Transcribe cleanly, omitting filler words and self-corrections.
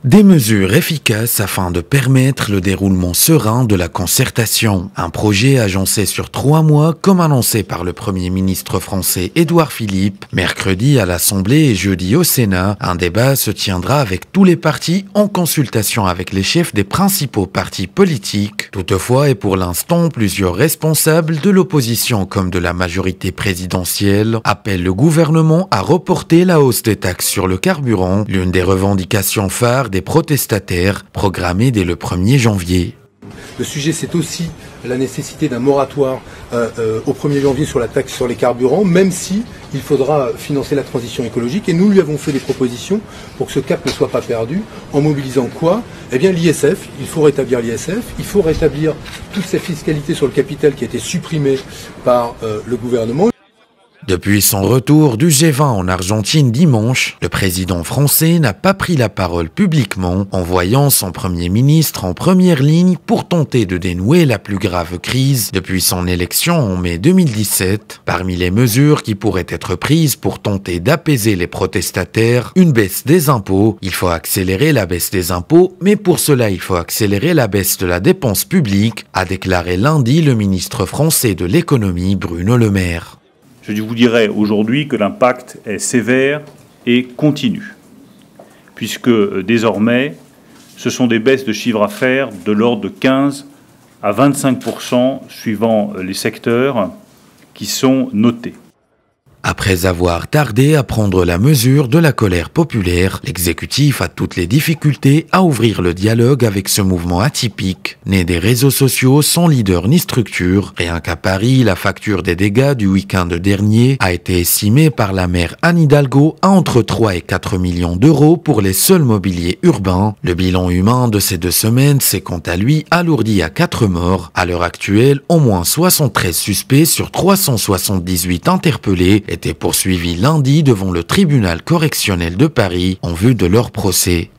Des mesures efficaces afin de permettre le déroulement serein de la concertation. Un projet agencé sur 3 mois, comme annoncé par le Premier ministre français Édouard Philippe. Mercredi à l'Assemblée et jeudi au Sénat, un débat se tiendra avec tous les partis en consultation avec les chefs des principaux partis politiques. Toutefois, et pour l'instant, plusieurs responsables de l'opposition comme de la majorité présidentielle appellent le gouvernement à reporter la hausse des taxes sur le carburant, l'une des revendications phares des protestataires programmés dès le 1er janvier. Le sujet, c'est aussi la nécessité d'un moratoire au 1er janvier sur la taxe sur les carburants, même si il faudra financer la transition écologique. Et nous lui avons fait des propositions pour que ce cap ne soit pas perdu, en mobilisant quoi? Eh bien l'ISF, il faut rétablir l'ISF, il faut rétablir toute cette fiscalité sur le capital qui a été supprimée par le gouvernement. Depuis son retour du G20 en Argentine dimanche, le président français n'a pas pris la parole publiquement, envoyant son Premier ministre en première ligne pour tenter de dénouer la plus grave crise depuis son élection en mai 2017. Parmi les mesures qui pourraient être prises pour tenter d'apaiser les protestataires, une baisse des impôts. Il faut accélérer la baisse des impôts, mais pour cela il faut accélérer la baisse de la dépense publique, a déclaré lundi le ministre français de l'économie Bruno Le Maire. Je vous dirais aujourd'hui que l'impact est sévère et continu, puisque désormais, ce sont des baisses de chiffre d'affaires de l'ordre de 15 à 25% suivant les secteurs qui sont notés. Après avoir tardé à prendre la mesure de la colère populaire, l'exécutif a toutes les difficultés à ouvrir le dialogue avec ce mouvement atypique, né des réseaux sociaux sans leader ni structure. Rien qu'à Paris, la facture des dégâts du week-end dernier a été estimée par la maire Anne Hidalgo à entre 3 et 4 millions d'euros pour les seuls mobiliers urbains. Le bilan humain de ces 2 semaines s'est quant à lui alourdi à 4 morts. À l'heure actuelle, au moins 73 suspects sur 378 interpellés étaient poursuivis lundi devant le tribunal correctionnel de Paris en vue de leur procès.